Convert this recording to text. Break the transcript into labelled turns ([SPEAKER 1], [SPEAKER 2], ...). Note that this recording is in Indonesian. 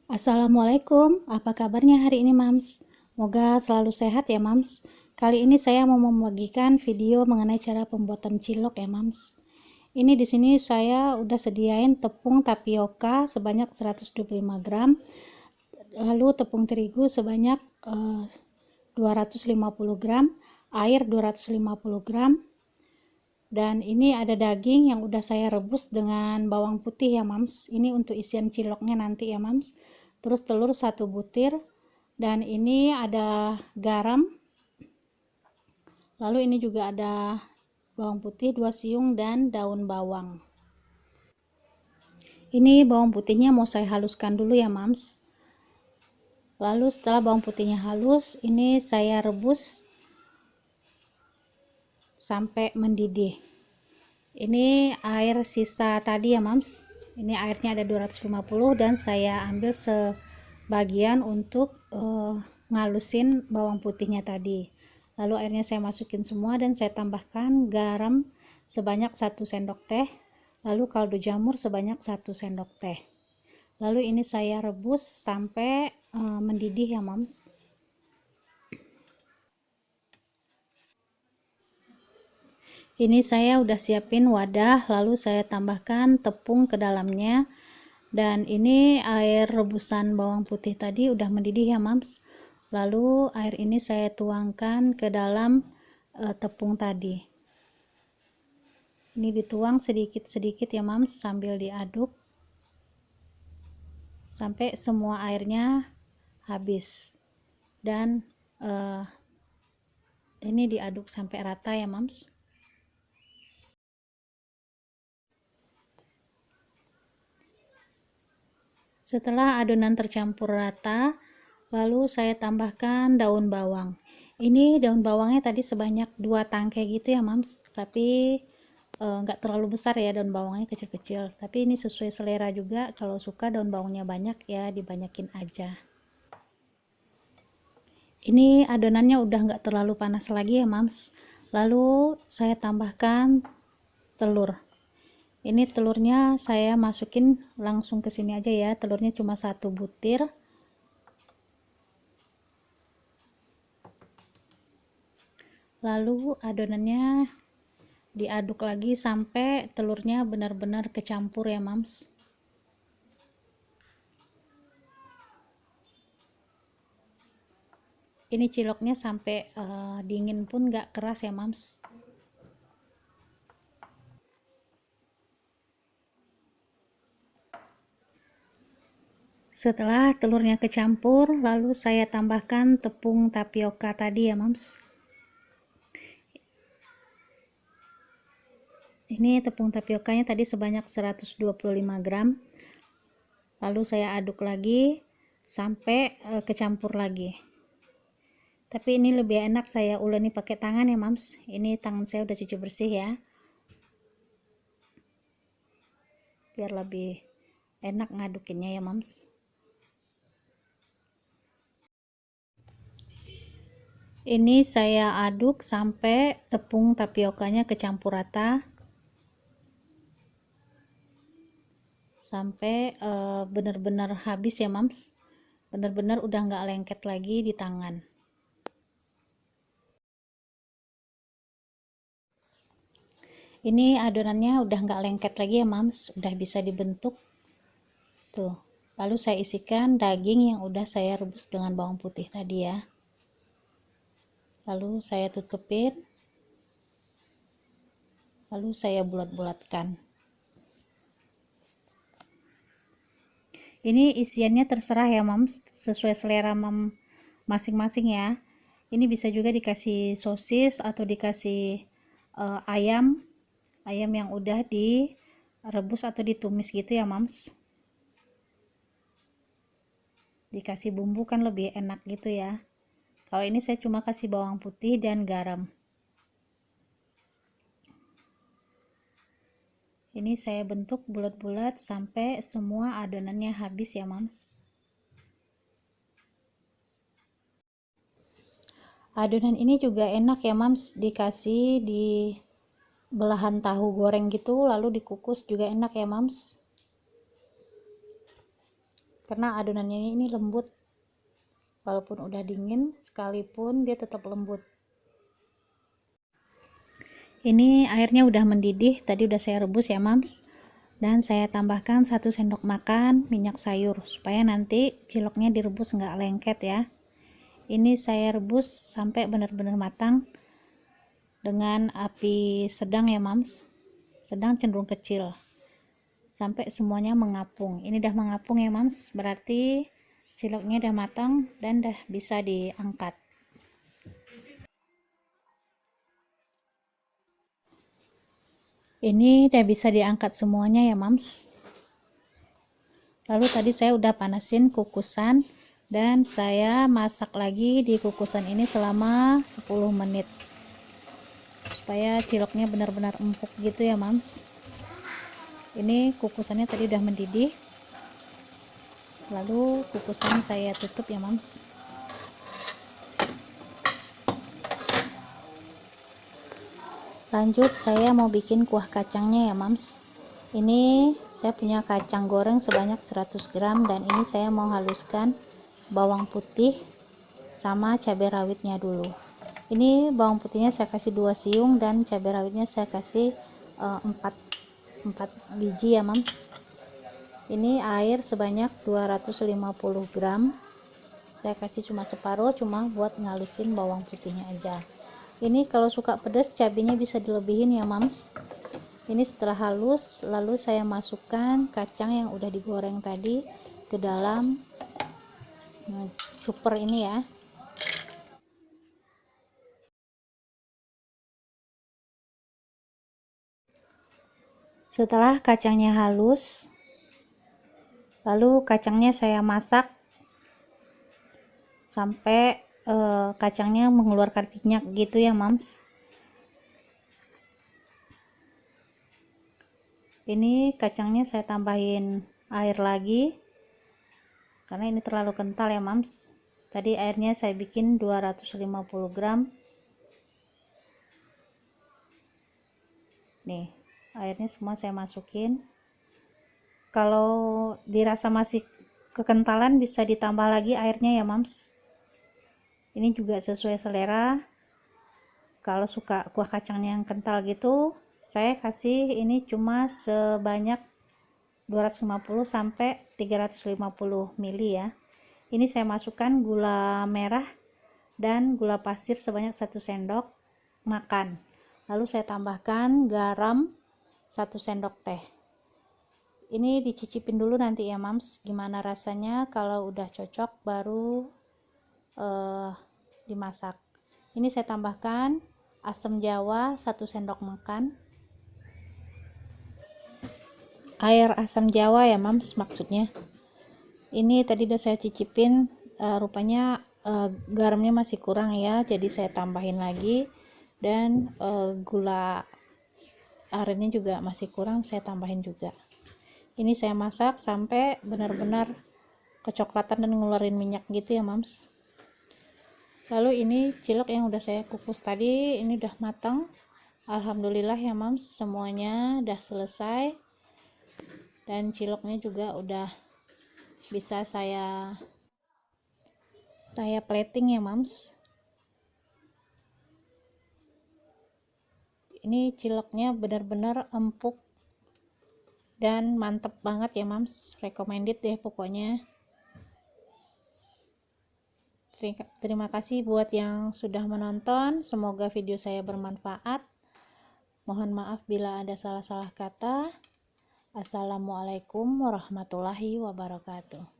[SPEAKER 1] Assalamualaikum, apa kabarnya hari ini Mams? Semoga selalu sehat ya Mams. Kali ini saya mau membagikan video mengenai cara pembuatan cilok ya Mams. Ini di sini saya udah sediain tepung tapioka sebanyak 125 gram, lalu tepung terigu sebanyak 250 gram, air 250 gram, dan ini ada daging yang udah saya rebus dengan bawang putih ya Mams. Ini untuk isian ciloknya nanti ya Mams. Terus telur 1 butir, dan ini ada garam, lalu ini juga ada bawang putih 2 siung dan daun bawang. Ini bawang putihnya mau saya haluskan dulu ya Mams. Lalu setelah bawang putihnya halus, ini saya rebus sampai mendidih. Ini air sisa tadi ya Mams. Ini airnya ada 250 dan saya ambil sebagian untuk ngalusin bawang putihnya tadi. Lalu airnya saya masukin semua dan saya tambahkan garam sebanyak 1 sendok teh, lalu kaldu jamur sebanyak 1 sendok teh. Lalu ini saya rebus sampai mendidih ya Mams. Ini saya udah siapin wadah, lalu saya tambahkan tepung ke dalamnya, dan ini air rebusan bawang putih tadi udah mendidih ya Mams. Lalu air ini saya tuangkan ke dalam tepung tadi. Ini dituang sedikit-sedikit ya Mams sambil diaduk sampai semua airnya habis, dan ini diaduk sampai rata ya Mams. Setelah adonan tercampur rata, lalu saya tambahkan daun bawang. Ini daun bawangnya tadi sebanyak 2 tangkai gitu ya Mams, tapi nggak terlalu besar ya, daun bawangnya kecil-kecil. Tapi ini sesuai selera juga, kalau suka daun bawangnya banyak ya dibanyakin aja. Ini adonannya udah nggak terlalu panas lagi ya Mams. Lalu saya tambahkan telur. Ini telurnya saya masukin langsung ke sini aja ya, telurnya cuma 1 butir. Lalu adonannya diaduk lagi sampai telurnya benar-benar kecampur ya Mams. Ini ciloknya sampai dingin pun gak keras ya Mams. Setelah telurnya kecampur, lalu saya tambahkan tepung tapioka tadi ya Mams. Ini tepung tapiokanya tadi sebanyak 125 gram. Lalu saya aduk lagi sampai kecampur lagi. Tapi ini lebih enak saya uleni pakai tangan ya Mams. Ini tangan saya udah cuci bersih ya, biar lebih enak ngadukinnya ya Mams. Ini saya aduk sampai tepung tapiokanya kecampur rata, sampai benar-benar habis ya Mams, benar-benar udah nggak lengket lagi di tangan. Ini adonannya udah nggak lengket lagi ya Mams, udah bisa dibentuk tuh. Lalu saya isikan daging yang udah saya rebus dengan bawang putih tadi ya. Lalu saya tutupin, lalu saya bulat-bulatkan. Ini isiannya terserah ya Mams, sesuai selera masing-masing ya. Ini bisa juga dikasih sosis atau dikasih ayam yang udah direbus atau ditumis gitu ya Mams. Dikasih bumbu kan lebih enak gitu ya. Kalau ini saya cuma kasih bawang putih dan garam. Ini saya bentuk bulat-bulat sampai semua adonannya habis ya Mams. Adonan ini juga enak ya Mams, dikasih di belahan tahu goreng gitu, lalu dikukus juga enak ya Mams. karena adonannya ini lembut, walaupun udah dingin sekalipun dia tetap lembut. Ini airnya udah mendidih, tadi udah saya rebus ya mams, dan saya tambahkan 1 sendok makan minyak sayur supaya nanti ciloknya direbus nggak lengket ya. Ini saya rebus sampai benar-benar matang dengan api sedang ya mams, sedang cenderung kecil, sampai semuanya mengapung. Ini udah mengapung ya mams, berarti ciloknya udah matang dan udah bisa diangkat. Ini udah bisa diangkat semuanya ya mams. Lalu tadi saya udah panasin kukusan dan saya masak lagi di kukusan ini selama 10 menit supaya ciloknya benar-benar empuk gitu ya mams. Ini kukusannya tadi udah mendidih, lalu kukusan saya tutup ya mams. Lanjut saya mau bikin kuah kacangnya ya mams. Ini saya punya kacang goreng sebanyak 100 gram dan ini saya mau haluskan bawang putih sama cabai rawitnya dulu. Ini bawang putihnya saya kasih 2 siung dan cabai rawitnya saya kasih 4 biji ya mams. Ini air sebanyak 250 gram, saya kasih cuma separuh, cuma buat ngalusin bawang putihnya aja. Ini kalau suka pedas cabenya bisa dilebihin ya mams. Ini setelah halus lalu saya masukkan kacang yang udah digoreng tadi ke dalam chopper ini ya. Setelah kacangnya halus, lalu kacangnya saya masak sampai kacangnya mengeluarkan minyak gitu ya mams. Ini kacangnya saya tambahin air lagi karena ini terlalu kental ya mams. Tadi airnya saya bikin 250 gram. Nih, airnya semua saya masukin. Kalau dirasa masih kekentalan bisa ditambah lagi airnya ya mams. Ini juga sesuai selera. Kalau suka kuah kacangnya yang kental gitu, saya kasih ini cuma sebanyak 250 sampai 350 ml ya. Ini saya masukkan gula merah dan gula pasir sebanyak 1 sendok makan. Lalu saya tambahkan garam 1 sendok teh. Ini dicicipin dulu nanti ya mams gimana rasanya, kalau udah cocok baru dimasak. Ini saya tambahkan asam jawa 1 sendok makan, air asam jawa ya mams maksudnya. Ini tadi udah saya cicipin, rupanya garamnya masih kurang ya, jadi saya tambahin lagi, dan gula arennya juga masih kurang, saya tambahin juga. Ini saya masak sampai benar-benar kecoklatan dan ngeluarin minyak gitu ya mams. Lalu ini cilok yang udah saya kukus tadi ini udah matang, alhamdulillah ya mams, semuanya udah selesai dan ciloknya juga udah bisa saya plating ya mams. Ini ciloknya benar-benar empuk dan mantep banget ya mams, recommended deh pokoknya. Terima kasih buat yang sudah menonton, semoga video saya bermanfaat. Mohon maaf bila ada salah-salah kata. Assalamualaikum warahmatullahi wabarakatuh.